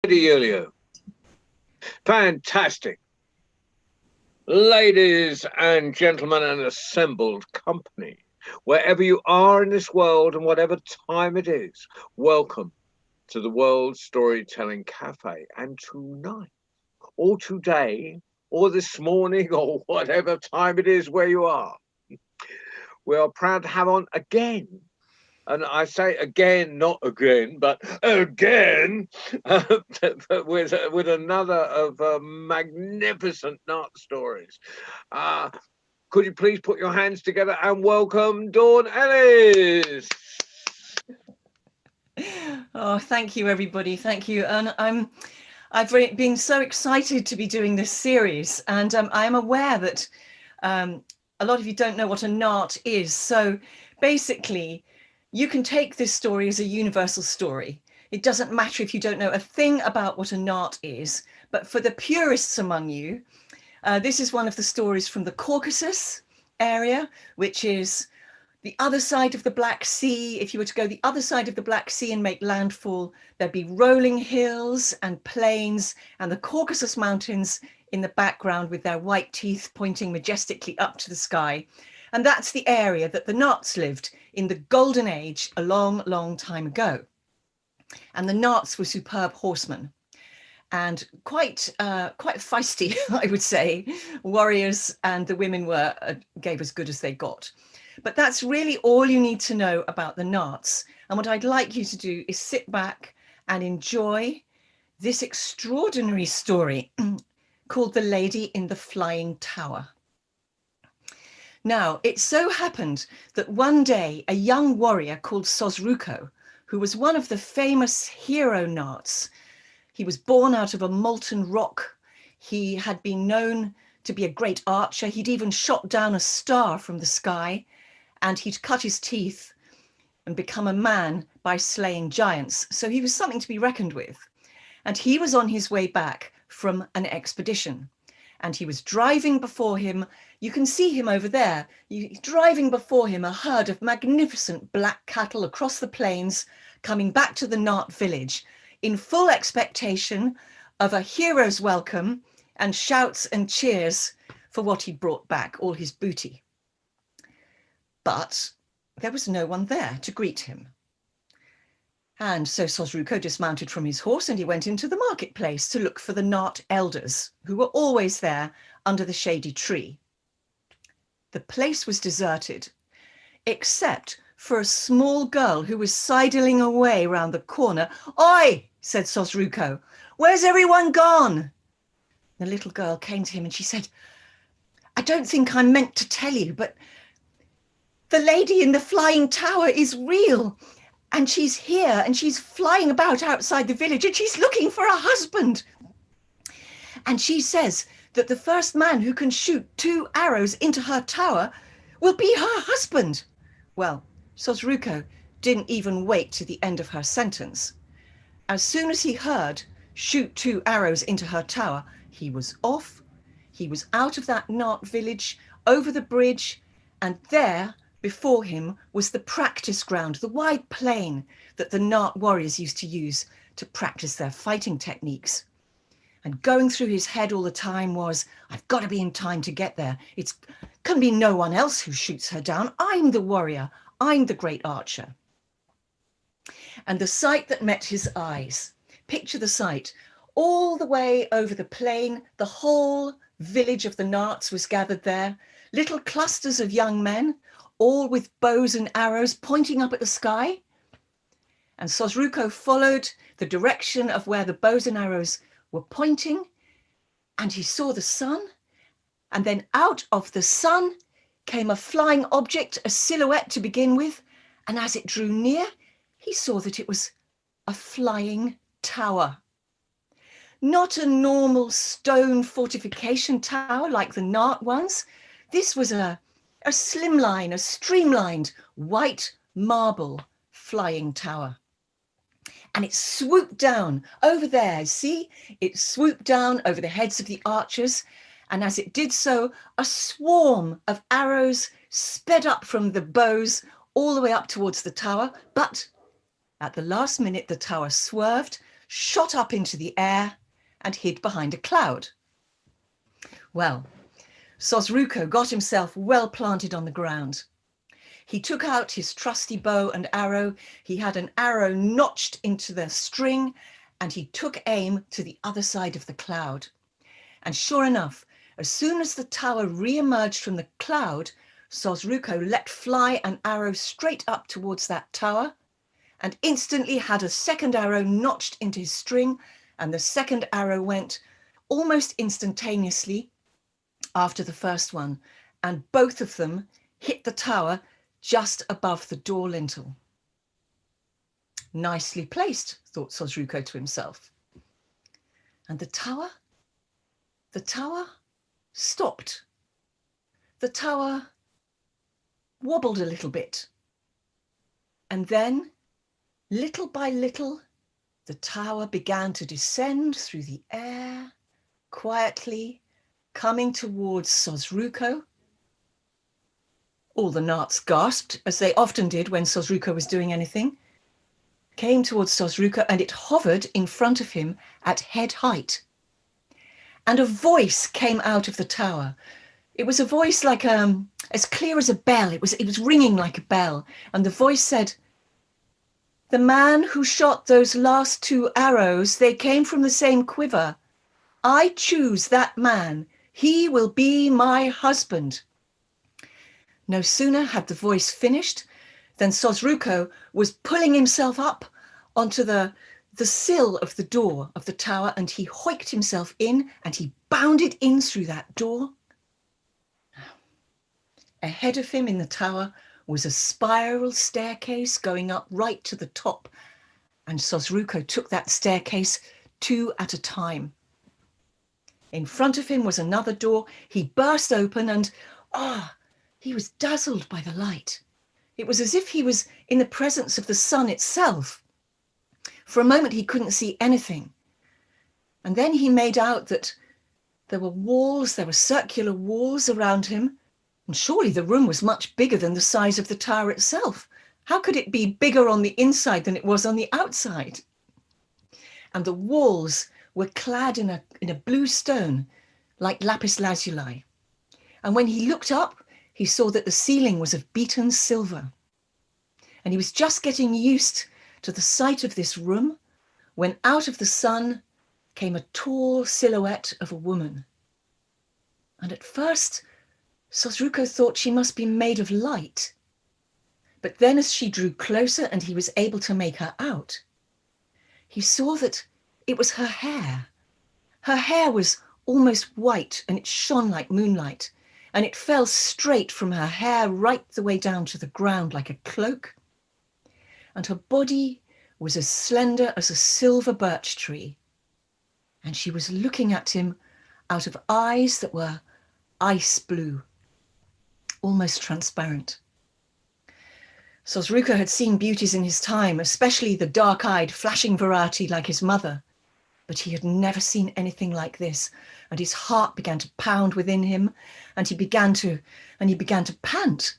Julio. Fantastic. Ladies and gentlemen and assembled company, wherever you are in this world and whatever time it is, welcome to the World Storytelling Cafe. And tonight, or today, or this morning, or whatever time it is where you are, we are proud to have on again. And I say again, not again, but again, with another of magnificent Nart stories. Could you please put your hands together and welcome Dawn Ellis? Oh, thank you, everybody. Thank you. And I've been so excited to be doing this series, and I'm aware that a lot of you don't know what a Nart is. So basically, you can take this story as a universal story. It doesn't matter if you don't know a thing about what a Nart is, but for the purists among you, this is one of the stories from the Caucasus area, which is the other side of the Black Sea. If you were to go the other side of the Black Sea and make landfall, there'd be rolling hills and plains and the Caucasus Mountains in the background with their white teeth pointing majestically up to the sky. And that's the area that the Narts lived in the golden age a long, long time ago. And the Narts were superb horsemen and quite feisty, I would say, warriors, and the women gave as good as they got. But that's really all you need to know about the Narts. And what I'd like you to do is sit back and enjoy this extraordinary story called The Lady in the Flying Tower. Now, it so happened that one day a young warrior called Sosruko, who was one of the famous hero Narts, he was born out of a molten rock. He had been known to be a great archer. He'd even shot down a star from the sky, and he'd cut his teeth and become a man by slaying giants. So he was something to be reckoned with. And he was on his way back from an expedition. And he was driving before him. You can see him over there. Driving before him a herd of magnificent black cattle across the plains, coming back to the Nart village in full expectation of a hero's welcome and shouts and cheers for what he brought back, all his booty. But there was no one there to greet him. And so Sosruko dismounted from his horse and he went into the marketplace to look for the Nart elders, who were always there under the shady tree. The place was deserted, except for a small girl who was sidling away round the corner. "Oi!" said Sosruko, "where's everyone gone?" The little girl came to him and she said, "I don't think I'm meant to tell you, but the lady in the flying tower is real, and she's here and she's flying about outside the village and she's looking for a husband. And she says that the first man who can shoot 2 arrows into her tower will be her husband." Well, Sosruko didn't even wait to the end of her sentence. As soon as he heard "shoot 2 arrows into her tower," he was off. He was out of that Nart village, over the bridge, and there before him was the practice ground, the wide plain that the Nart warriors used to use to practice their fighting techniques. And going through his head all the time was, "I've got to be in time to get there. It can be no one else who shoots her down. I'm the warrior. I'm the great archer." And the sight that met his eyes, picture the sight, all the way over the plain, the whole village of the Narts was gathered there, little clusters of young men, all with bows and arrows pointing up at the sky. And Sosruko followed the direction of where the bows and arrows were pointing, and he saw the sun, and then out of the sun came a flying object, a silhouette to begin with, and as it drew near, he saw that it was a flying tower. Not a normal stone fortification tower like the Nart ones. This was a slimline, a streamlined white marble flying tower. And it swooped down over there, see? It swooped down over the heads of the archers. And as it did so, a swarm of arrows sped up from the bows all the way up towards the tower. But at the last minute, the tower swerved, shot up into the air and hid behind a cloud. Well, Sosruko got himself well planted on the ground. He took out his trusty bow and arrow. He had an arrow notched into the string, and he took aim to the other side of the cloud. And sure enough, as soon as the tower re-emerged from the cloud, Sosruko let fly an arrow straight up towards that tower, and instantly had a second arrow notched into his string, and the second arrow went almost instantaneously after the first one, and both of them hit the tower just above the door lintel. Nicely placed, thought Sosruko to himself. And the tower stopped. The tower wobbled a little bit. And then, little by little, the tower began to descend through the air, quietly, coming towards Sosruko. All the Narts gasped, as they often did when Sosruko was doing anything, came towards Sosruko, and it hovered in front of him at head height. And a voice came out of the tower. It was a voice like as clear as a bell. It was ringing like a bell. And the voice said, "The man who shot those last 2 arrows, they came from the same quiver. I choose that man. He will be my husband." No sooner had the voice finished than Sosruko was pulling himself up onto the sill of the door of the tower, and he hoiked himself in, and he bounded in through that door. Ahead of him in the tower was a spiral staircase going up right to the top, and Sosruko took that staircase 2 at a time. In front of him was another door. He burst open, and he was dazzled by the light. It was as if he was in the presence of the sun itself. For a moment, he couldn't see anything. And then he made out that there were circular walls around him. And surely the room was much bigger than the size of the tower itself. How could it be bigger on the inside than it was on the outside? And the walls were clad in a blue stone, like lapis lazuli. And when he looked up, he saw that the ceiling was of beaten silver. And he was just getting used to the sight of this room when out of the sun came a tall silhouette of a woman. And at first, Sosruko thought she must be made of light. But then as she drew closer and he was able to make her out, he saw that it was her hair. Her hair was almost white, and it shone like moonlight, and it fell straight from her hair right the way down to the ground like a cloak. And her body was as slender as a silver birch tree. And she was looking at him out of eyes that were ice blue, almost transparent. Sosruko had seen beauties in his time, especially the dark-eyed, flashing variety like his mother, but he had never seen anything like this, and his heart began to pound within him, and he began to pant.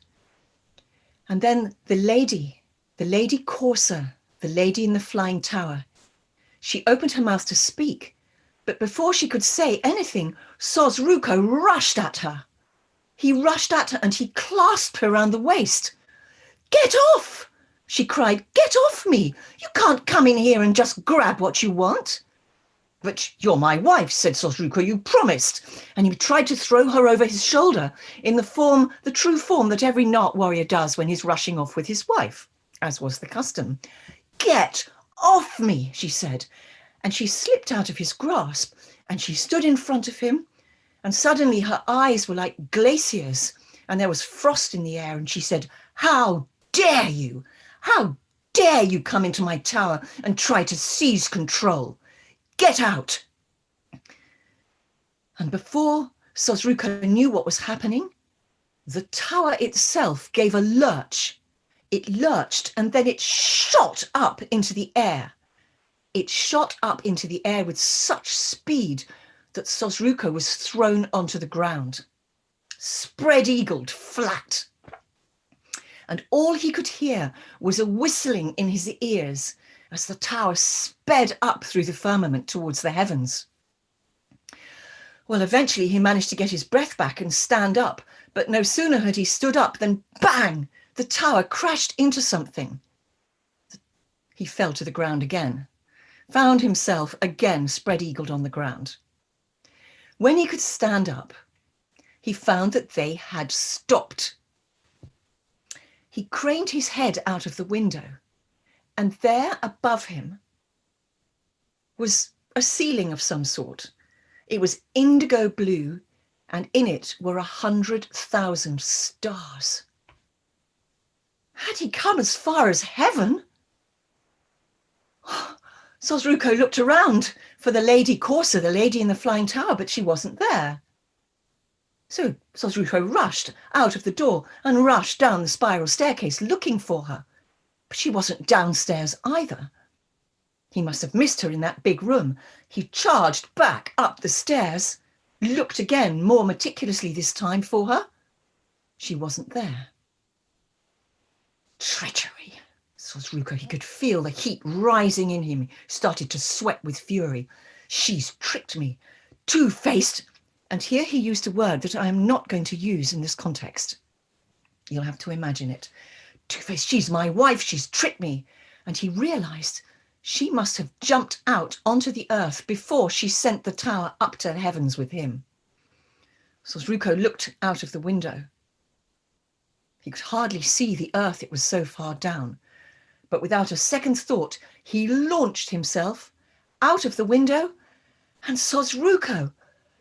And then the lady courser, the lady in the flying tower, she opened her mouth to speak, but before she could say anything, Sosruko rushed at her. He rushed at her and he clasped her around the waist. "Get off!" she cried. "Get off me! You can't come in here and just grab what you want." "But you're my wife," said Sosruko. "You promised." And he tried to throw her over his shoulder in the true form that every Nart warrior does when he's rushing off with his wife, as was the custom. "Get off me," she said. And she slipped out of his grasp, and she stood in front of him, and suddenly her eyes were like glaciers, and there was frost in the air, and she said, "How dare you? How dare you come into my tower and try to seize control? Get out!" And before Sosruko knew what was happening, the tower itself gave a lurch. It lurched, and then it shot up into the air. It shot up into the air with such speed that Sosruko was thrown onto the ground, spread-eagled flat. And all he could hear was a whistling in his ears, as the tower sped up through the firmament towards the heavens. Well, eventually he managed to get his breath back and stand up, but no sooner had he stood up than bang, the tower crashed into something. He fell to the ground again, found himself again spread-eagled on the ground. When he could stand up, he found that they had stopped. He craned his head out of the window, and there above him was a ceiling of some sort. It was indigo blue, and in it were 100,000 stars. Had he come as far as heaven? Sosruko looked around for the Lady Corsa, the lady in the flying tower, but she wasn't there. So Sosruko rushed out of the door and rushed down the spiral staircase looking for her. But she wasn't downstairs either. He must have missed her in that big room. He charged back up the stairs, looked again more meticulously this time for her. She wasn't there. Treachery. Sosruko, he could feel the heat rising in him. He started to sweat with fury. She's tricked me. Two-faced. And here he used a word that I am not going to use in this context. You'll have to imagine it. Two-faced, she's my wife, she's tricked me. And he realized she must have jumped out onto the earth before she sent the tower up to the heavens with him. Sosruko looked out of the window. He could hardly see the earth, it was so far down. But without a second's thought, he launched himself out of the window, and Sosruko,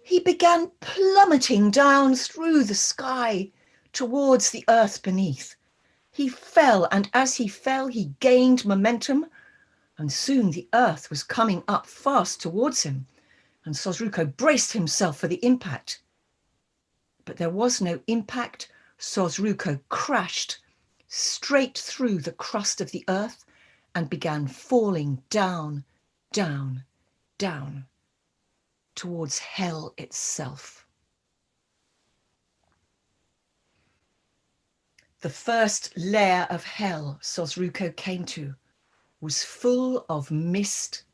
he began plummeting down through the sky towards the earth beneath. He fell, and as he fell, he gained momentum, and soon the earth was coming up fast towards him, and Sosruko braced himself for the impact. But there was no impact. Sosruko crashed straight through the crust of the earth and began falling down, down, down towards hell itself. The first layer of hell Sosruko came to was full of mist,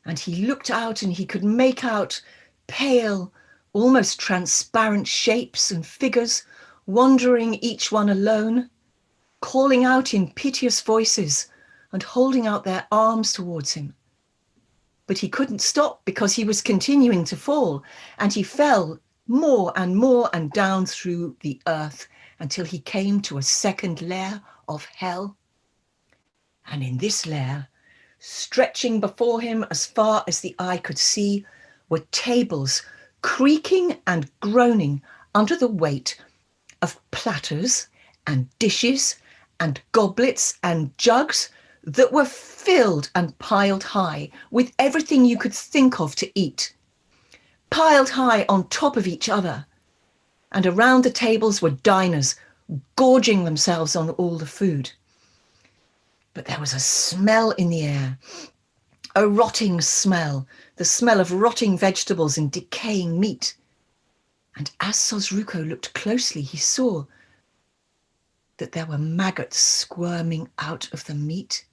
and he looked out and he could make out pale, almost transparent shapes and figures wandering, each one alone, calling out in piteous voices and holding out their arms towards him. But he couldn't stop because he was continuing to fall, and he fell more and down through the earth until he came to a second layer of hell. And in this layer, stretching before him as far as the eye could see, were tables creaking and groaning under the weight of platters and dishes and goblets and jugs that were filled and piled high with everything you could think of to eat, piled high on top of each other. And around the tables were diners gorging themselves on all the food. But there was a smell in the air, a rotting smell, the smell of rotting vegetables and decaying meat. And as Sosruko looked closely, he saw that there were maggots squirming out of the meat.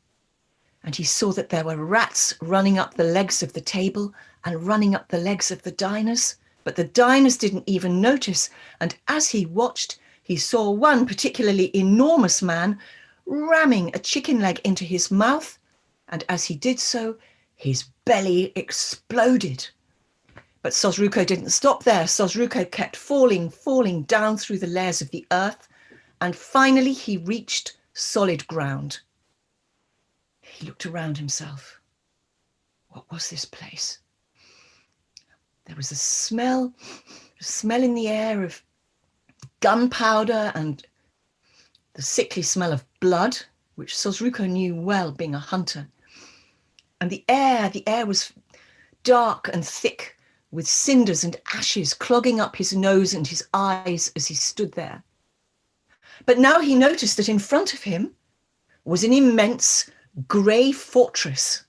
And he saw that there were rats running up the legs of the table and running up the legs of the diners. But the diners didn't even notice. And as he watched, he saw one particularly enormous man ramming a chicken leg into his mouth. And as he did so, his belly exploded. But Sosruko didn't stop there. Sosruko kept falling down through the layers of the earth. And finally, he reached solid ground. He looked around himself. What was this place? There was a smell in the air of gunpowder and the sickly smell of blood, which Sosruko knew well, being a hunter. And the air was dark and thick, with cinders and ashes clogging up his nose and his eyes as he stood there. But now he noticed that in front of him was an immense grey fortress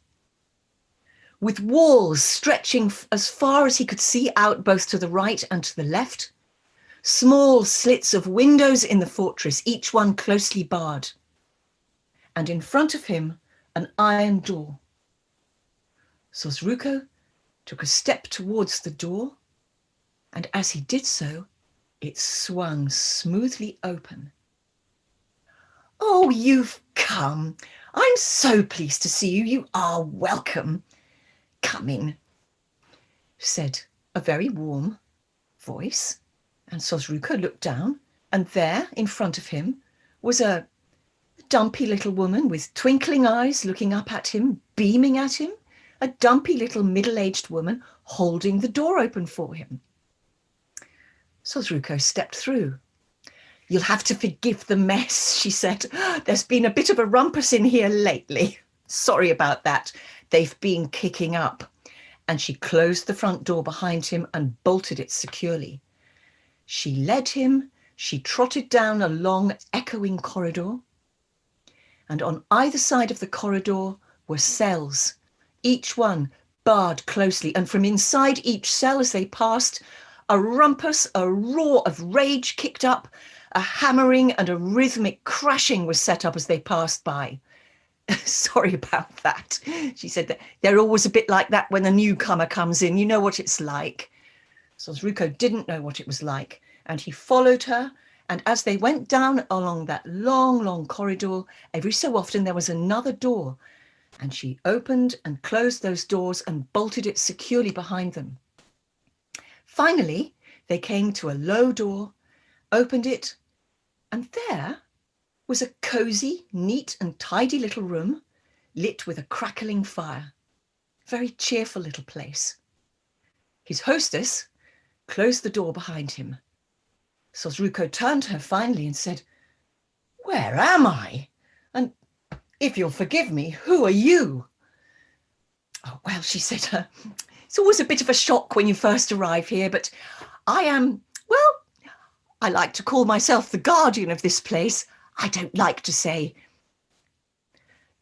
with walls stretching as far as he could see out both to the right and to the left, small slits of windows in the fortress, each one closely barred. And in front of him, an iron door. Sosruko took a step towards the door, and as he did so, it swung smoothly open. "Oh, you've come. I'm so pleased to see you. You are welcome. Come in," said a very warm voice. And Sosruko looked down, and there in front of him was a dumpy little woman with twinkling eyes looking up at him, beaming at him, a dumpy little middle-aged woman holding the door open for him. Sosruko stepped through. "You'll have to forgive the mess," she said. "There's been a bit of a rumpus in here lately. Sorry about that. They've been kicking up." And she closed the front door behind him and bolted it securely. She led him, she trotted down a long, echoing corridor. And on either side of the corridor were cells, each one barred closely. And from inside each cell as they passed, a rumpus, a roar of rage kicked up, a hammering and a rhythmic crashing was set up as they passed by. "Sorry about that," she said. "They're always a bit like that when a newcomer comes in. You know what it's like." Sosruko didn't know what it was like, and he followed her. And as they went down along that long, long corridor, every so often there was another door, and she opened and closed those doors and bolted it securely behind them. Finally, they came to a low door, opened it, and there was a cosy, neat and tidy little room lit with a crackling fire. Very cheerful little place. His hostess closed the door behind him. Sosruko turned to her finally and said, "Where am I? And if you'll forgive me, who are you?" "Oh, well," she said, "it's always a bit of a shock when you first arrive here, but I am, well, I like to call myself the guardian of this place. I don't like to say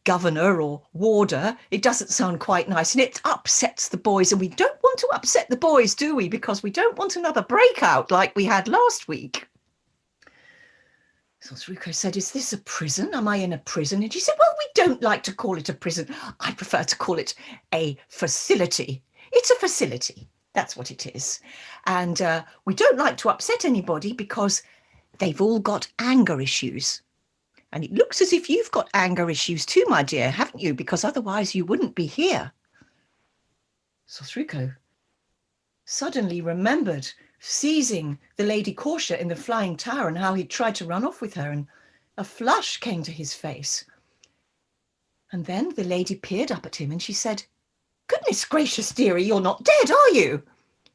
governor or warder. It doesn't sound quite nice, and it upsets the boys, and we don't want to upset the boys, do we? Because we don't want another breakout like we had last week." Sosruko said, "Is this a prison? Am I in a prison?" And she said, "Well, we don't like to call it a prison. I prefer to call it a facility. It's a facility. That's what it is. And we don't like to upset anybody because they've all got anger issues. And it looks as if you've got anger issues too, my dear, haven't you? Because otherwise you wouldn't be here." Sosruko suddenly remembered seizing the Lady Corsia in the Flying Tower and how he'd tried to run off with her, and a flush came to his face. And then the lady peered up at him and she said, "Goodness gracious, dearie, you're not dead, are you?"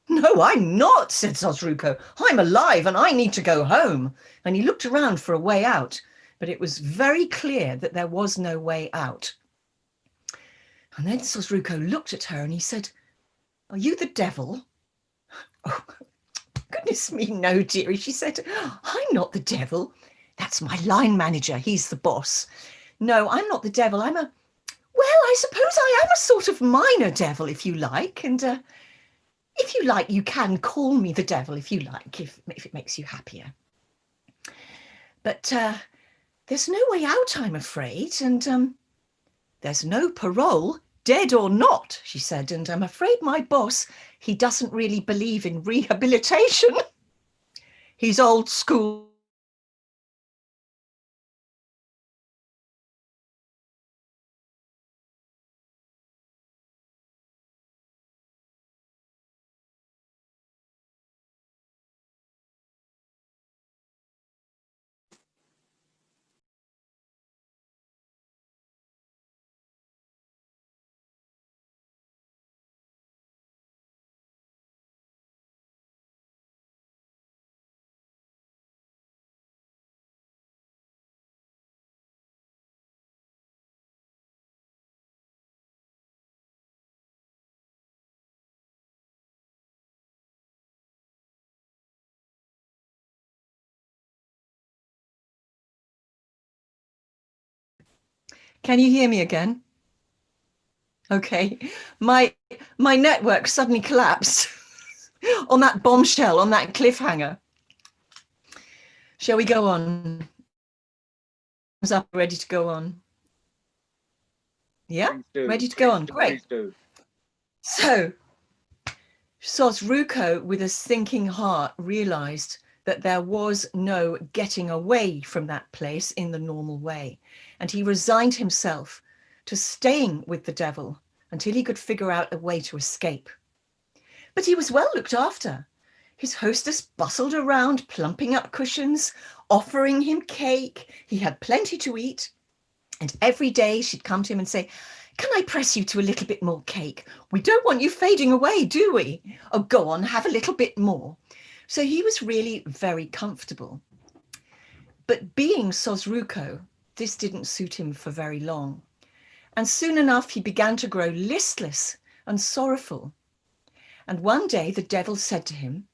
"No, I'm not," said Sosruko. "I'm alive and I need to go home." And he looked around for a way out, but it was very clear that there was no way out. And then Sosruko looked at her and he said, "Are you the devil?" "Oh, goodness me, no, dearie," she said. "I'm not the devil. That's my line manager. He's the boss. No, I'm not the devil. Well, I suppose I am a sort of minor devil, if you like. And if you like, you can call me the devil, if you like, if it makes you happier. But there's no way out, I'm afraid. And there's no parole, dead or not," she said. "And I'm afraid my boss, he doesn't really believe in rehabilitation. He's old school." Can you hear me again? Okay. My network suddenly collapsed on that bombshell, on that cliffhanger. Shall we go on? Is up ready to go on? Yeah, Please do. ready to go on. Please Great. do. So Sosruko, with a sinking heart, realized that there was no getting away from that place in the normal way. And he resigned himself to staying with the devil until he could figure out a way to escape. But he was well looked after. His hostess bustled around, plumping up cushions, offering him cake. He had plenty to eat. And every day she'd come to him and say, "Can I press you to a little bit more cake? We don't want you fading away, do we? Oh, go on, have a little bit more." So he was really very comfortable. But being Sosruko, this didn't suit him for very long. And soon enough, he began to grow listless and sorrowful. And one day the devil said to him,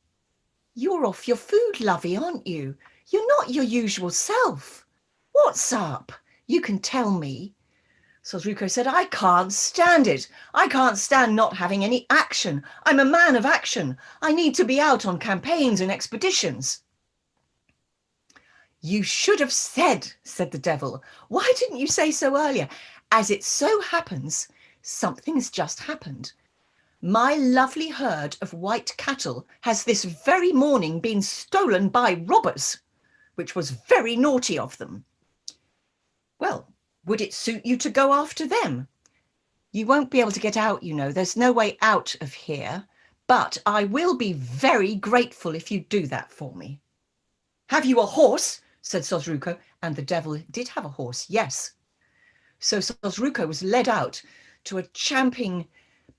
"You're off your food, lovey, aren't you? You're not your usual self. What's up? You can tell me." Sosruko said, "I can't stand it. I can't stand not having any action. I'm a man of action. I need to be out on campaigns and expeditions." "You should have said," said the devil. "Why didn't you say so earlier? As it so happens, something's just happened. My lovely herd of white cattle has this very morning been stolen by robbers, which was very naughty of them." "Well, would it suit you to go after them?" "You won't be able to get out, you know. There's no way out of here. But I will be very grateful if you do that for me." "Have you a horse?" said Sosruko. And the devil did have a horse, yes. So Sosruko was led out to a champing,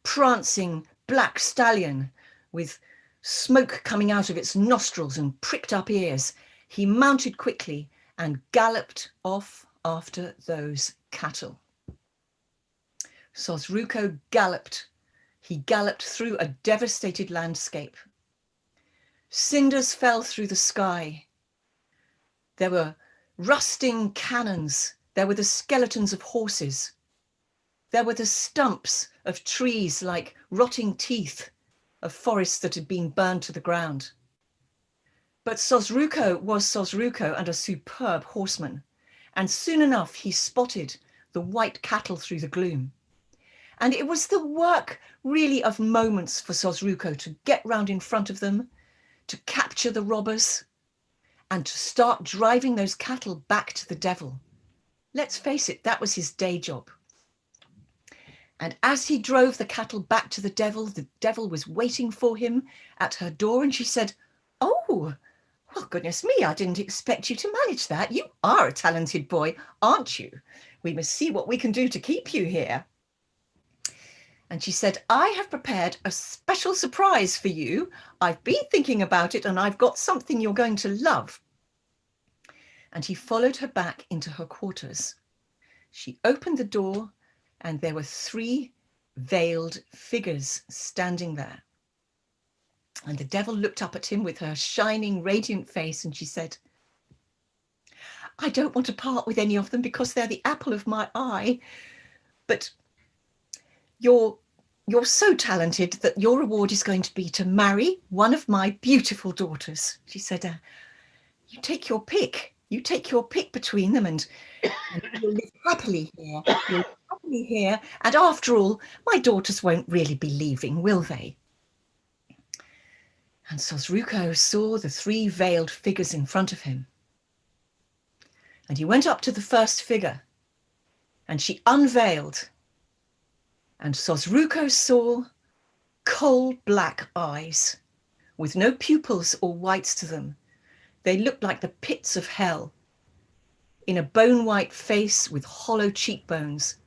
prancing black stallion with smoke coming out of its nostrils and pricked up ears. He mounted quickly and galloped off after those cattle. Sosruko galloped. He galloped through a devastated landscape. Cinders fell through the sky. There were rusting cannons. There were the skeletons of horses. There were the stumps of trees like rotting teeth of forests that had been burned to the ground. But Sosruko was Sosruko and a superb horseman. And soon enough, he spotted the white cattle through the gloom. And it was the work really of moments for Sosruko to get round in front of them, to capture the robbers, and to start driving those cattle back to the devil. Let's face it, that was his day job. And as he drove the cattle back to the devil was waiting for him at her door, and she said, "Oh, well, goodness me, I didn't expect you to manage that. You are a talented boy, aren't you? We must see what we can do to keep you here." And she said, "I have prepared a special surprise for you. I've been thinking about it and I've got something you're going to love." And he followed her back into her quarters. She opened the door and there were 3 veiled figures standing there. And the devil looked up at him with her shining, radiant face, and she said, "I don't want to part with any of them because they're the apple of my eye. But you're so talented that your reward is going to be to marry one of my beautiful daughters." She said, "You take your pick. You take your pick between them and you'll live happily here. You'll live happily here. And after all, my daughters won't really be leaving, will they?" And Sosruko saw the 3 veiled figures in front of him. And he went up to the first figure and she unveiled. And Sosruko saw coal black eyes with no pupils or whites to them. They looked like the pits of hell, in a bone-white face with hollow cheekbones.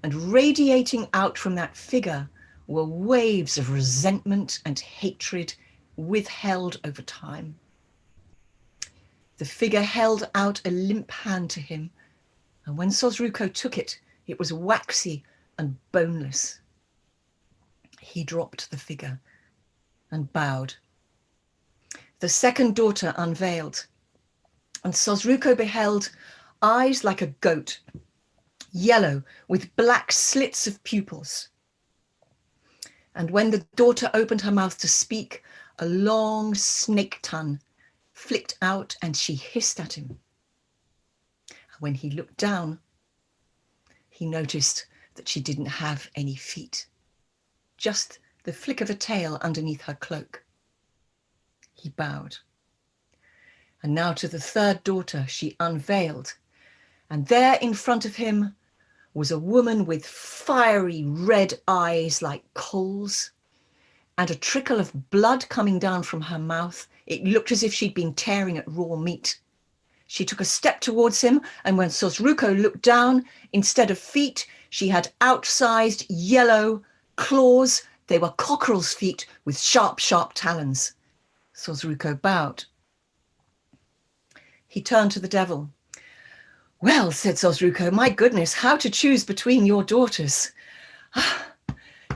And radiating out from that figure were waves of resentment and hatred withheld over time. The figure held out a limp hand to him, and when Sosruko took it, it was waxy and boneless. He dropped the figure and bowed. The second daughter unveiled, and Sosruko beheld eyes like a goat, yellow with black slits of pupils. And when the daughter opened her mouth to speak, a long snake tongue flicked out and she hissed at him. When he looked down, he noticed that she didn't have any feet, just the flick of a tail underneath her cloak. He bowed. And now to the third daughter she unveiled, and there in front of him was a woman with fiery red eyes like coals, and a trickle of blood coming down from her mouth. It looked as if she'd been tearing at raw meat. She took a step towards him, and when Sosruko looked down, instead of feet, she had outsized yellow claws. They were cockerel's feet with sharp, sharp talons. Sosruko bowed. He turned to the devil. Well, said Sosruko, my goodness, how to choose between your daughters?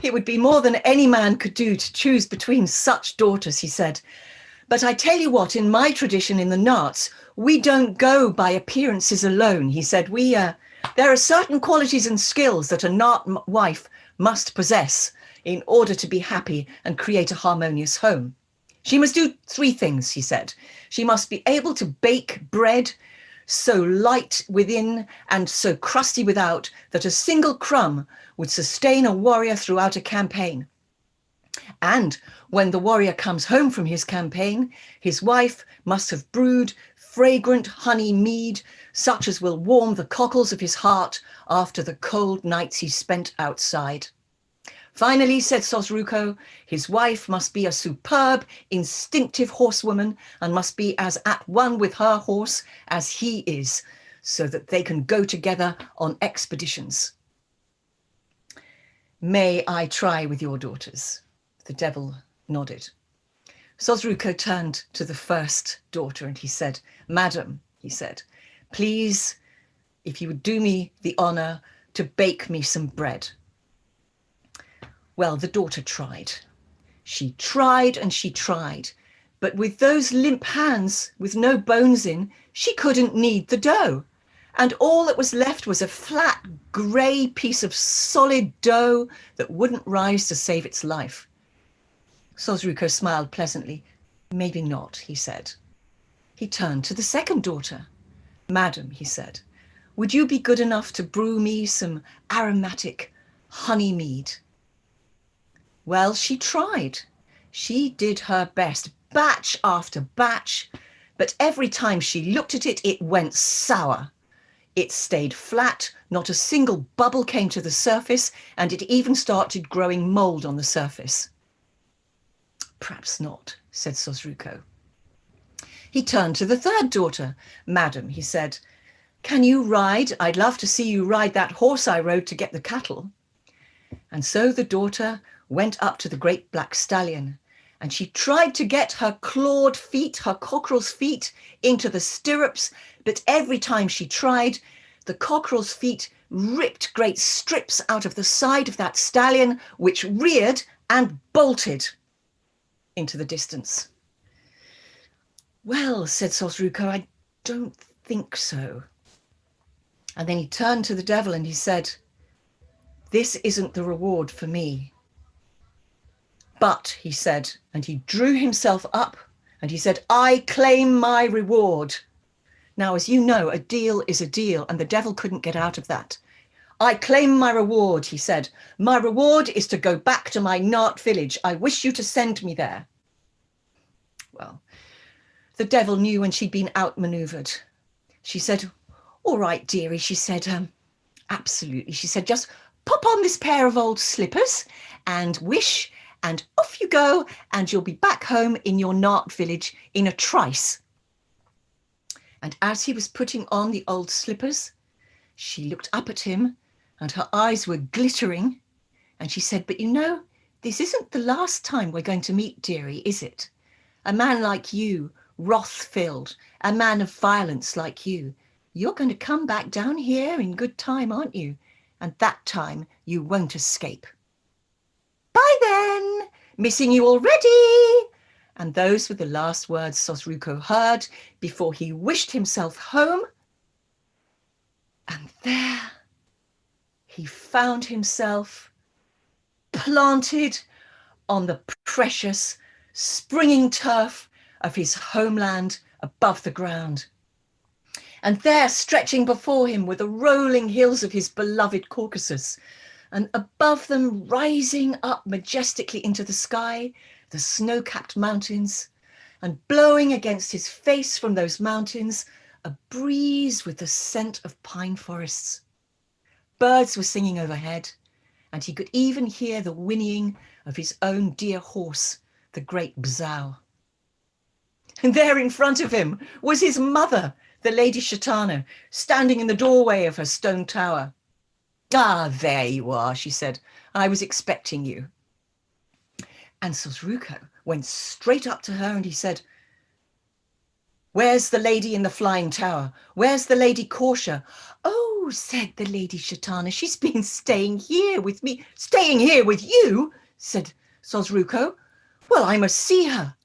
It would be more than any man could do to choose between such daughters, he said. But I tell you what, in my tradition in the Narts, we don't go by appearances alone, he said. There are certain qualities and skills that a Nart wife must possess in order to be happy and create a harmonious home. She must do 3 things, he said. She must be able to bake bread so light within and so crusty without that a single crumb would sustain a warrior throughout a campaign. And when the warrior comes home from his campaign, his wife must have brewed fragrant honey mead, such as will warm the cockles of his heart after the cold nights he spent outside. Finally, said Sosruko, his wife must be a superb, instinctive horsewoman and must be as at one with her horse as he is, so that they can go together on expeditions. May I try with your daughters? The devil nodded. Sosruko turned to the first daughter and he said, Madam, he said, please, if you would do me the honor to bake me some bread. Well, the daughter tried. She tried and she tried, but with those limp hands with no bones in, she couldn't knead the dough. And all that was left was a flat, grey piece of solid dough that wouldn't rise to save its life. Sosruko smiled pleasantly. Maybe not, he said. He turned to the second daughter. Madam, he said, would you be good enough to brew me some aromatic honey mead? Well, she tried. She did her best, batch after batch, but every time she looked at it, it went sour. It stayed flat, not a single bubble came to the surface, and it even started growing mold on the surface. Perhaps not, said Sosruko. He turned to the third daughter. Madam, he said, can you ride? I'd love to see you ride that horse I rode to get the cattle. And so the daughter went up to the great black stallion, and she tried to get her clawed feet, her cockerel's feet, into the stirrups, but every time she tried, the cockerel's feet ripped great strips out of the side of that stallion, which reared and bolted into the distance. Well, said Sosruko, I don't think so. And then he turned to the devil and he said, this isn't the reward for me. But, he said, and he drew himself up and he said, I claim my reward. Now, as you know, a deal is a deal, and the devil couldn't get out of that. I claim my reward, he said. My reward is to go back to my Nart village. I wish you to send me there. Well, the devil knew when she'd been outmaneuvered. She said, all right, dearie, she said, absolutely. She said, just pop on this pair of old slippers and wish, and off you go, and you'll be back home in your Nart village in a trice. And as he was putting on the old slippers, she looked up at him and her eyes were glittering. And she said, but you know, this isn't the last time we're going to meet, dearie, is it? A man like you, wrath-filled, a man of violence like you, you're going to come back down here in good time, aren't you? And that time you won't escape. Bye then, missing you already. And those were the last words Sosruko heard before he wished himself home. And there he found himself planted on the precious springing turf of his homeland above the ground. And there, stretching before him, were the rolling hills of his beloved Caucasus, and above them, rising up majestically into the sky, the snow-capped mountains, and blowing against his face from those mountains, a breeze with the scent of pine forests. Birds were singing overhead, and he could even hear the whinnying of his own dear horse, the great Bzau. And there in front of him was his mother, the Lady Shatana, standing in the doorway of her stone tower. "Ah, there you are," she said. "I was expecting you." And Sosruko went straight up to her and he said, "Where's the lady in the flying tower? Where's the Lady Corsia?" "Oh," said the Lady Shatana, "she's been staying here with me." "Staying here with you?" said Sosruko. "Well, I must see her."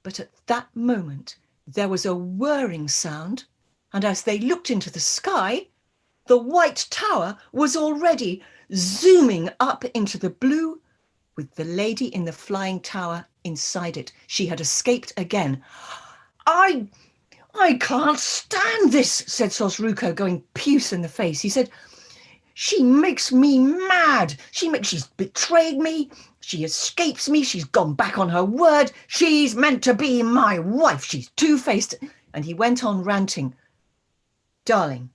But at that moment, there was a whirring sound, and as they looked into the sky, the white tower was already zooming up into the blue with the lady in the flying tower inside it. She had escaped again. I can't stand this," said Sosruko, going puce in the face. He said, "She makes me mad. She's betrayed me. She escapes me. She's gone back on her word. She's meant to be my wife. She's two-faced." And he went on ranting. "Darling,"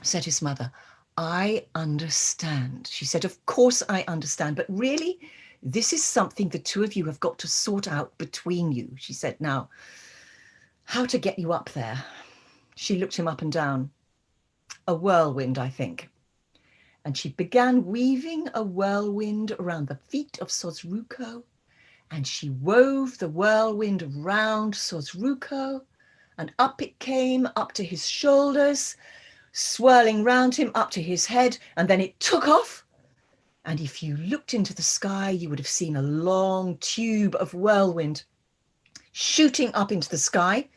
said his mother, "I understand." She said, "Of course I understand, but really, this is something the two of you have got to sort out between you." She said, "Now, how to get you up there?" She looked him up and down. "A whirlwind, I think." And she began weaving a whirlwind around the feet of Sosruko, and she wove the whirlwind round Sosruko, and up it came, up to his shoulders, swirling round him up to his head, and then it took off. And if you looked into the sky, you would have seen a long tube of whirlwind shooting up into the sky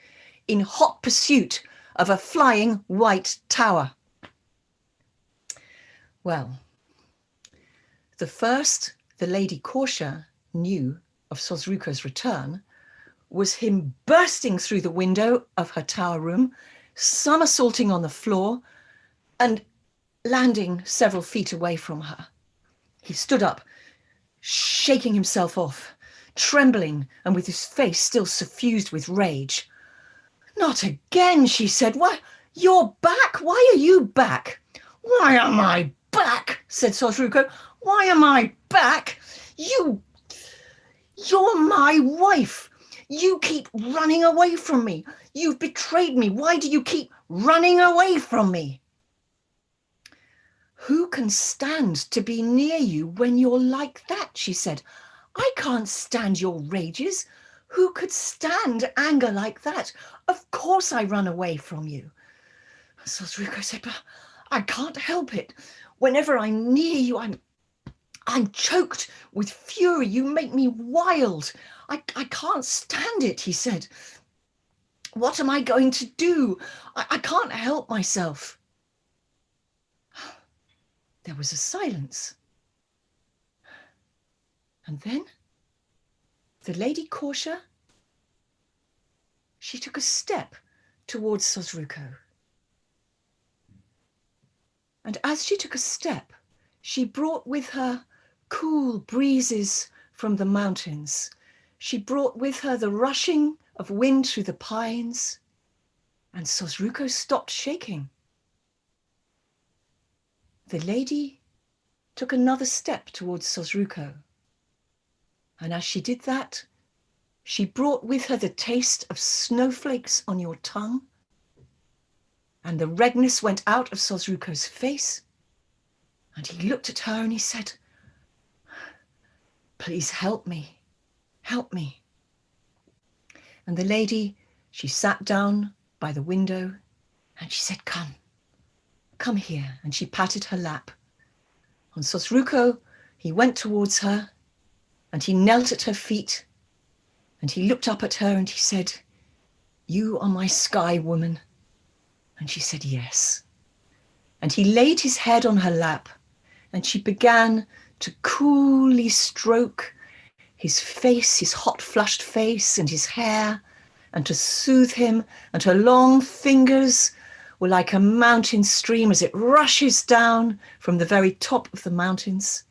in hot pursuit of a flying white tower. Well, the first the Lady Corsia knew of Sosruko's return was him bursting through the window of her tower room, somersaulting on the floor, and landing several feet away from her. He stood up, shaking himself off, trembling and with his face still suffused with rage. "Not again," she said. "Why, you're back? Why are you back?" "Why am I back?" said Sosruko. "Why am I back? You're my wife. You keep running away from me. You've betrayed me. Why do you keep running away from me?" "Who can stand to be near you when you're like that?" she said. "I can't stand your rages. Who could stand anger like that? Of course I run away from you." Sosruko said, "But I can't help it. Whenever I'm near you, I'm choked with fury. You make me wild. I can't stand it," he said. "What am I going to do? I can't help myself." There was a silence. And then the Lady Corsia, she took a step towards Sosruko. And as she took a step, she brought with her cool breezes from the mountains. She brought with her the rushing of wind through the pines, and Sosruko stopped shaking. The lady took another step towards Sosruko, and as she did that, she brought with her the taste of snowflakes on your tongue, and the redness went out of Sosruko's face, and he looked at her and he said, "Please help me, help me." And the lady, she sat down by the window and she said, come here." And she patted her lap. And Sosruko, he went towards her and he knelt at her feet and he looked up at her and he said, "You are my sky woman." And she said, "Yes." And he laid his head on her lap and she began to coolly stroke his face, his hot flushed face and his hair, and to soothe him, and her long fingers were like a mountain stream as it rushes down from the very top of the mountains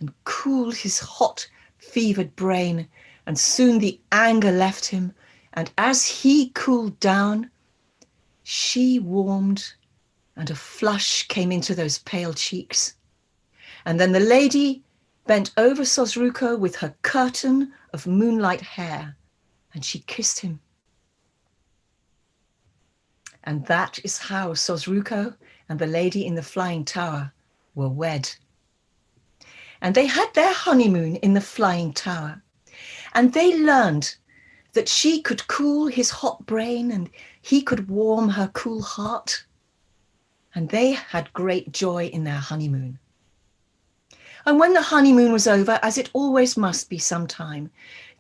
and cooled his hot, fevered brain. And soon the anger left him, and as he cooled down, she warmed, and a flush came into those pale cheeks. And then the lady bent over Sosruko with her curtain of moonlight hair, and she kissed him. And that is how Sosruko and the lady in the flying tower were wed. And they had their honeymoon in the flying tower. And they learned that she could cool his hot brain and he could warm her cool heart. And they had great joy in their honeymoon. And when the honeymoon was over, as it always must be sometime,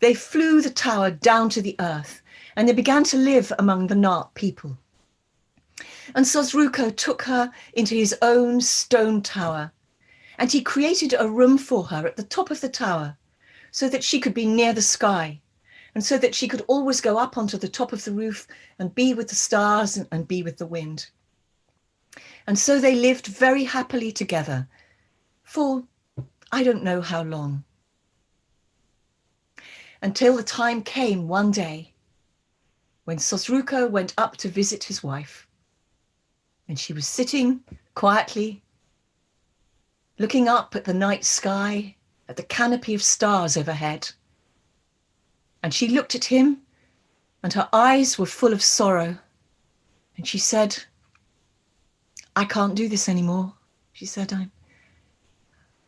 they flew the tower down to the earth and they began to live among the Nart people. And Sosruko took her into his own stone tower, and he created a room for her at the top of the tower so that she could be near the sky, and so that she could always go up onto the top of the roof and be with the stars and be with the wind. And so they lived very happily together for I don't know how long, until the time came one day when Sosruko went up to visit his wife. And she was sitting quietly, looking up at the night sky, at the canopy of stars overhead. And she looked at him, and her eyes were full of sorrow. And she said, "I can't do this anymore." She said,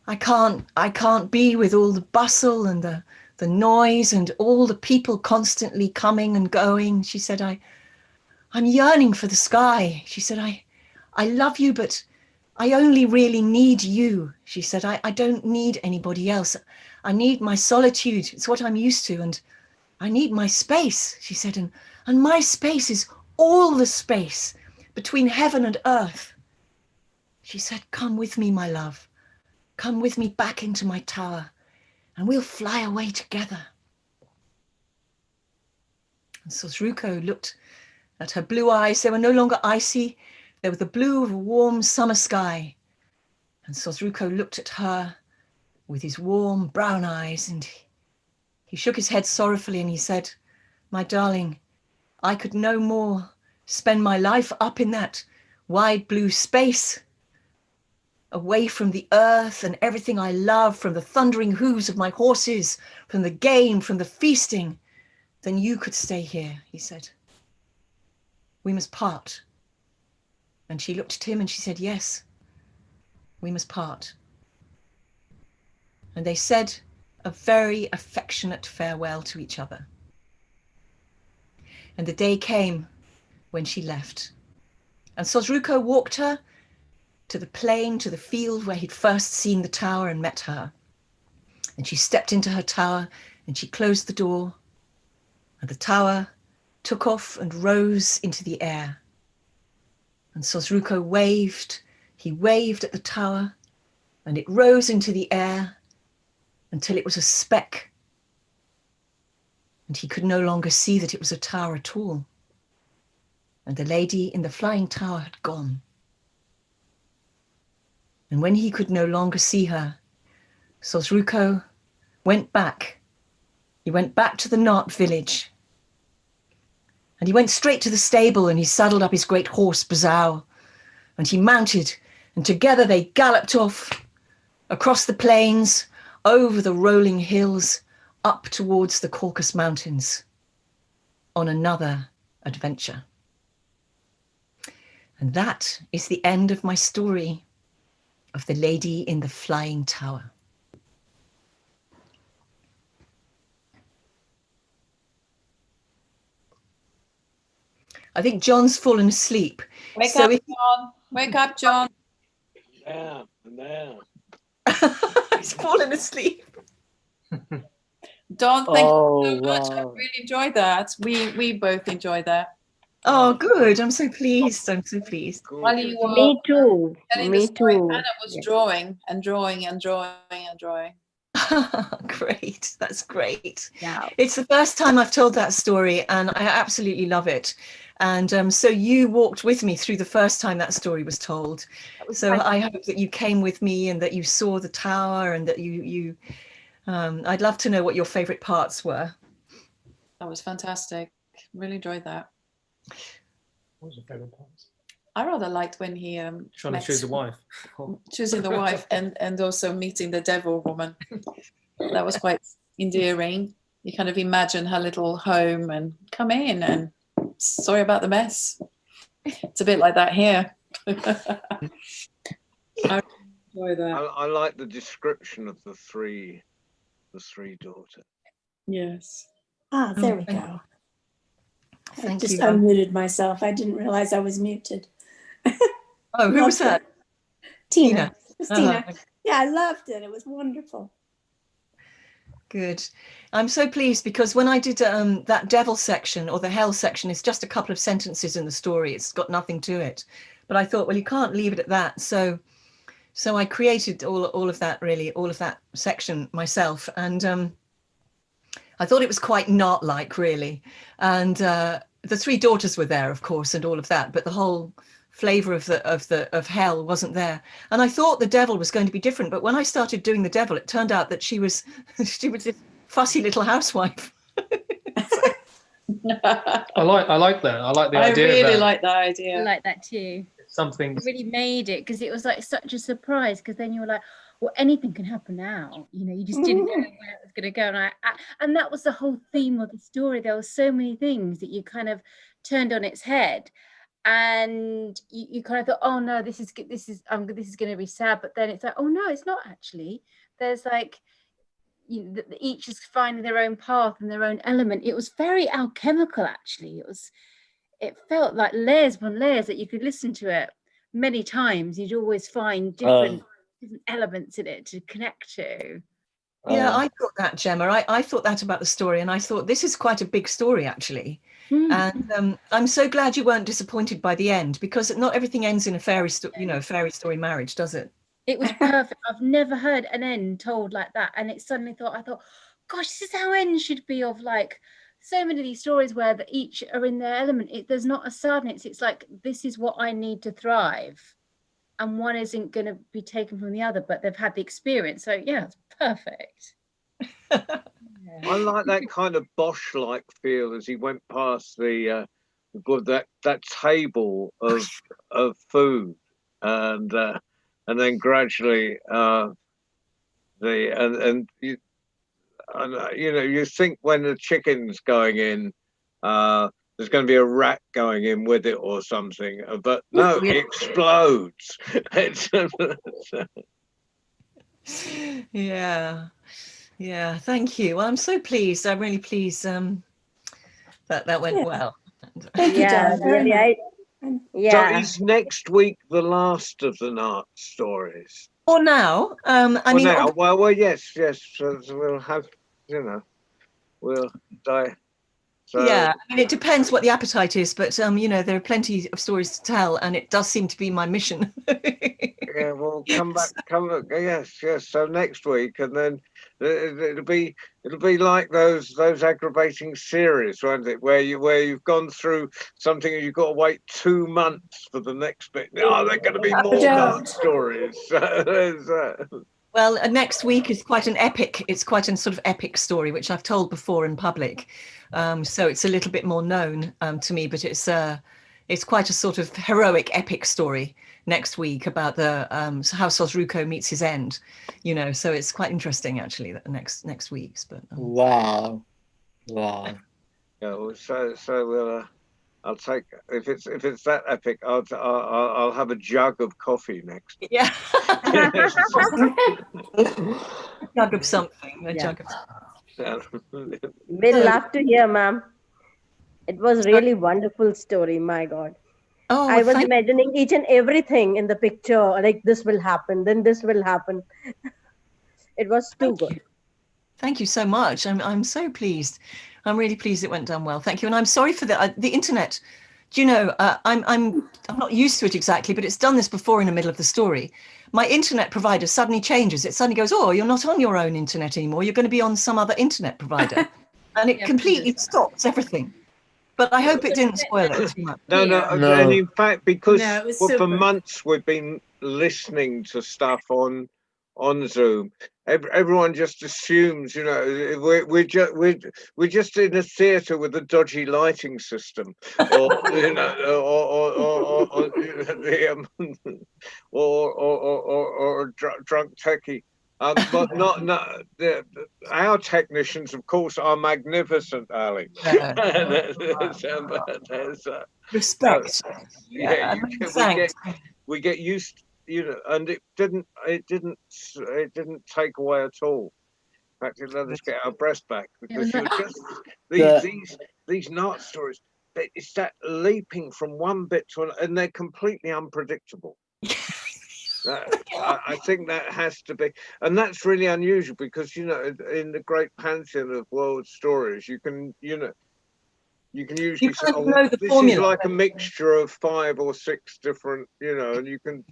I can't be with all the bustle and the noise and all the people constantly coming and going. She said, I'm yearning for the sky. She said, I love you, but I only really need you. She said, I don't need anybody else. I need my solitude. It's what I'm used to. And I need my space, she said. And my space is all the space between heaven and earth. She said, "Come with me, my love. Come with me back into my tower and we'll fly away together." And Sosruko looked at her blue eyes. They were no longer icy. They were the blue of a warm summer sky. And Sosruko looked at her with his warm brown eyes, and he shook his head sorrowfully and he said, "My darling, I could no more spend my life up in that wide blue space, away from the earth and everything I love, from the thundering hooves of my horses, from the game, from the feasting, than you could stay here," he said. "We must part." And she looked at him and she said, "Yes, we must part." And they said a very affectionate farewell to each other. And the day came when she left. And Sosruko walked her to the plain, to the field where he'd first seen the tower and met her. And she stepped into her tower and she closed the door, and the tower took off and rose into the air. And Sosruko waved, he waved at the tower, and it rose into the air until it was a speck. And he could no longer see that it was a tower at all. And the lady in the flying tower had gone. And when he could no longer see her, Sosruko went back. He went back to the Nart village. And he went straight to the stable and he saddled up his great horse, Bazau. And he mounted, and together they galloped off across the plains, over the rolling hills, up towards the Caucasus Mountains, on another adventure. And that is the end of my story of the lady in the flying tower. I think John's fallen asleep. Wake up, John. Wake up, John. Yeah, there. He's fallen asleep. Don, thank you so much. Wow. I really enjoyed that. We both enjoyed that. Oh, good. I'm so pleased. I'm so pleased. While you were Me too. telling the Me story, too. Anna was Yeah. drawing and drawing and drawing and drawing. Great, that's great. Yeah. It's the first time I've told that story, and I absolutely love it. And so you walked with me through the first time that story was told. So I hope that you came with me and that you saw the tower, and that you I'd love to know what your favorite parts were. That was fantastic. Really enjoyed that. What was your favourite part? I rather liked when he Trying to choose a wife. choosing the wife and also meeting the devil woman. That was quite endearing. You kind of imagine her little home and come in and sorry about the mess. It's a bit like that here. I enjoy that. I like the description of the three daughters. Yes. Ah, there we go. I Thank just you. unmuted myself. I didn't realize I was muted. Oh, who was that? Tina. It was Tina. Uh-huh. Yeah, I loved it. It was wonderful. Good. I'm so pleased because when I did that devil section, or the hell section, it's just a couple of sentences in the story. It's got nothing to it. But I thought, well, you can't leave it at that. So I created all of that, really, all of that section myself. And I thought it was quite Nart-like, really. And the three daughters were there, of course, and all of that. But the whole flavor of hell wasn't there. And I thought the devil was going to be different, but when I started doing the devil, it turned out that she was this fussy little housewife. I like that. I like the I idea. really that like that idea. I like that too. something. It really made it, because it was like such a surprise, because then you were like, well, anything can happen now. You know, you just didn't know where it was going to go. And that was the whole theme of the story. There were so many things that you kind of turned on its head. And you kind of thought, oh no, this is going to be sad, but then it's like, oh no, it's not actually. There's like, each is finding their own path and their own element. It was very alchemical, actually. It felt like layers upon layers, that you could listen to it many times. You'd always find different elements in it to connect to. Yeah, I thought that, Gemma. I thought that about the story, and I thought this is quite a big story, actually. And I'm so glad you weren't disappointed by the end, because not everything ends in a fairy story marriage, does it? It was perfect. I've never heard an end told like that, and it suddenly I thought, gosh, this is how ends should be, of like so many of these stories where each are in their element. There's not a sadness. It's like, this is what I need to thrive, and one isn't going to be taken from the other, but they've had the experience. So yeah, it's perfect. I like that kind of Bosch-like feel as he went past that table of food, and then gradually you think when the chicken's going in, there's going to be a rat going in with it or something, but no, it explodes. Yeah, thank you. Well, I'm so pleased. I'm really pleased that went well. Thank you, Yeah, John. really. So is next week the last of the Nart stories? Or now? Yes. So we'll have, we'll die. So, yeah, I mean, it depends what the appetite is, but there are plenty of stories to tell, and it does seem to be my mission. yeah, we'll come back. Yes. So next week, and then it'll be like those aggravating series, won't it? Where you've gone through something and you've got to wait 2 months for the next bit. Oh, they're going to be more Nart stories. Well, next week is quite an epic. It's quite a sort of epic story, which I've told before in public. So it's a little bit more known to me, but it's quite a sort of heroic, epic story next week about the how Sosruko meets his end. So it's quite interesting, actually, that next week's. But Wow. Yeah. Well, so we'll. I'll take, if it's that epic, I'll have a jug of coffee next. Yeah. A jug of something. A jug of. We'll love to hear, ma'am. It was really wonderful story. My God. Oh, I was imagining each and everything in the picture, like this will happen, then this will happen. It was too good. Thank you so much. I'm so pleased. I'm really pleased it went down well. Thank you. And I'm sorry for the internet. Do you know, I'm not used to it exactly, but it's done this before in the middle of the story. my internet provider suddenly changes. It suddenly goes, oh, you're not on your own internet anymore. You're going to be on some other internet provider. And it completely stops everything. But I hope it didn't spoil it too much. No, and in fact, because No, it was for super. months we've been listening to stuff on Zoom. Everyone just assumes, you know, we're just in a theatre with a dodgy lighting system, or you know, or the or a drunk techie. But our technicians, of course, are magnificent, Ali. Respect. We get used, you know, and it didn't take away at all. In fact, it let us get our breath back, because you're just these Nart stories. It's that leaping from one bit to another, and they're completely unpredictable. I think that has to be, and that's really unusual, because, you know, in the great pantheon of world stories, you can usually say, oh, this is like a mixture of 5 or 6 different, you know, and you can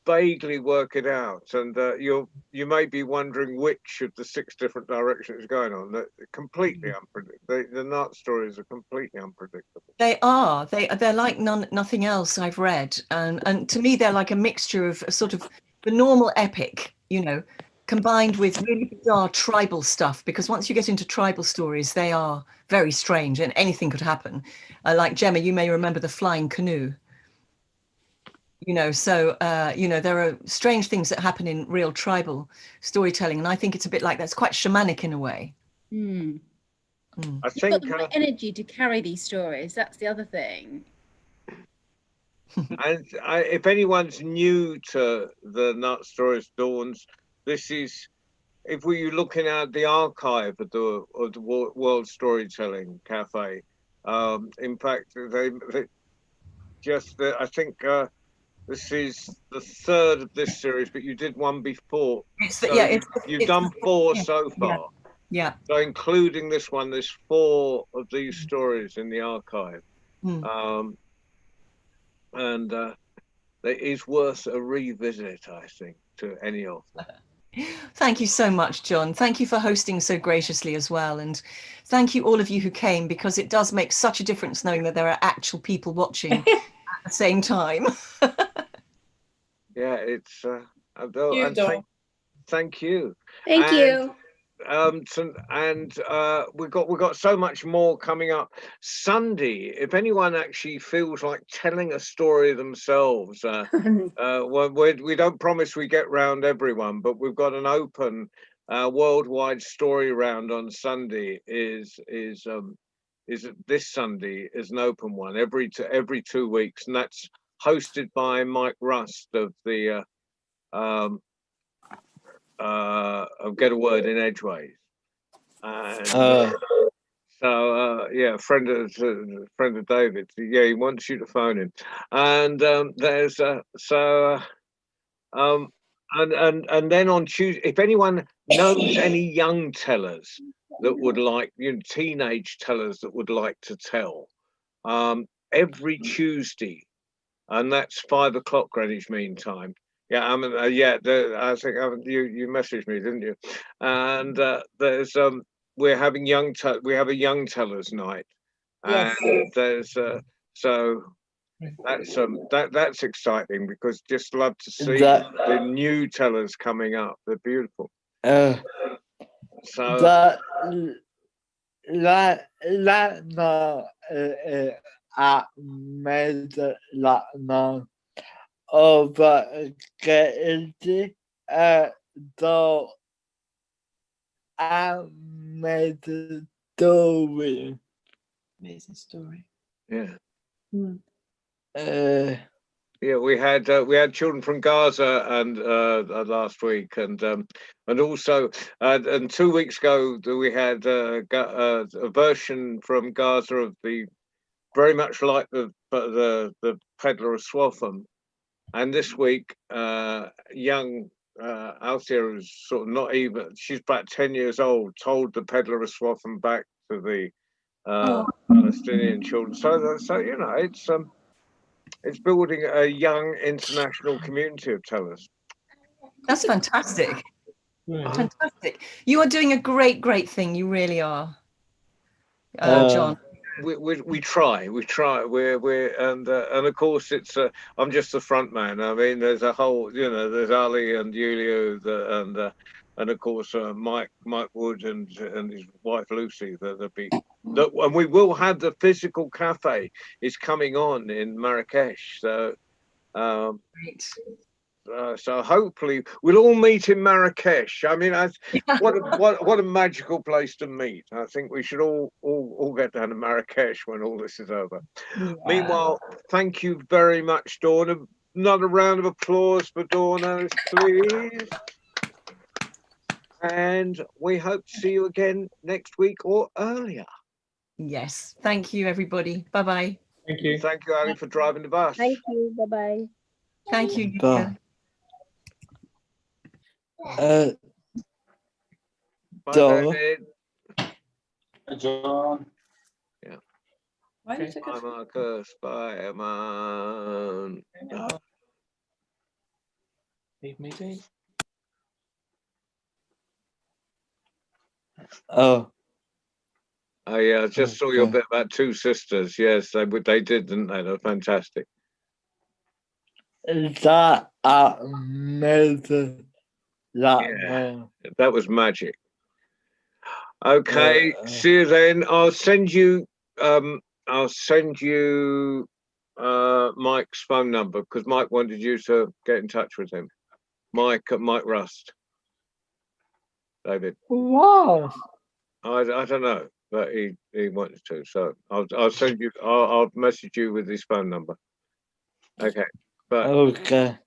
vaguely work it out, and you may be wondering which of the 6 different directions going on. They're completely unpredictable. The Nart stories are completely unpredictable. They are. They're like nothing else I've read, and to me they're like a mixture of a sort of the normal epic, you know, combined with really bizarre tribal stuff. Because once you get into tribal stories, they are very strange, and anything could happen. Like Gemma, you may remember the flying canoe. You know, so you know, there are strange things that happen in real tribal storytelling, and I think it's a bit like that. It's quite shamanic in a way. I think you've got the right energy to carry these stories. That's the other thing. And if anyone's new to the Nart Stories Dawns, this is, if we're looking at the archive of the World Storytelling Cafe. In fact, I think this is the 3rd of this series, but you did one before. You've done 4 so far. Yeah. So including this one, there's 4 of these stories in the archive. And it is worth a revisit, I think, to any of them. Thank you so much, John. Thank you for hosting so graciously as well. And thank you all of you who came, because it does make such a difference knowing that there are actual people watching at the same time. Yeah, it's thank you. Thank you. We've got so much more coming up. Sunday, if anyone actually feels like telling a story themselves, we don't promise we get round everyone, but we've got an open worldwide story round on Sunday. Is this Sunday is an open one every 2 weeks, and that's hosted by Mike Rust of the Get a Word in Edgeways, and yeah, friend of David. Yeah, he wants you to phone him, and there's and then on Tuesday, if anyone knows any young tellers that would like, you know, teenage tellers that would like to tell, every Tuesday, and that's 5 o'clock Greenwich Mean Time. Yeah, I mean, I think you messaged me, didn't you? And there's we have a young tellers night, and there's so that's exciting, because just love to see the new tellers coming up. They're beautiful. Amazing story. Yeah. Yeah, we had children from Gaza and last week, and also and 2 weeks ago we had a version from Gaza of the very much like the Peddler of Swaffham, and this week young Althea is sort of not even, she's about 10 years old, told the Peddler of Swaffham back to the Palestinian children. So you know, it's building a young international community of tellers. That's fantastic. Mhm. Fantastic. You are doing a great thing. You really are, John. We try. We're and of course it's I'm just the front man. I mean, there's a whole, there's Ali and Julio and of course Mike Wood and his wife Lucy and we will have the physical cafe is coming on in Marrakesh. So Great. so hopefully we'll all meet in Marrakesh. I mean, what a magical place to meet. I think we should all get down to Marrakesh when all this is over. Yeah. Meanwhile, thank you very much, Dawn. Another round of applause for Dawn, please. And we hope to see you again next week or earlier. Yes. Thank you, everybody. Bye-bye. Thank you. Thank you, Ali, for driving the bus. Thank you. Bye-bye. Thank you, Bye. Julia. Bye, Dawn. David. John. Why Okay. did you Bye, go? Marcus. Bye, Emma. Leave meeting. Oh, Oh yeah, I just saw your okay. bit about two sisters. Yes, they did, didn't they? They're fantastic. That amazing. That Yeah. That was magic. Okay, Uh, see you then. I'll send you Mike's phone number because Mike wanted you to get in touch with him. Mike Rust. David. wow. I don't know, but he wanted to. So I'll send you. I'll message you with his phone number. Okay, but Okay.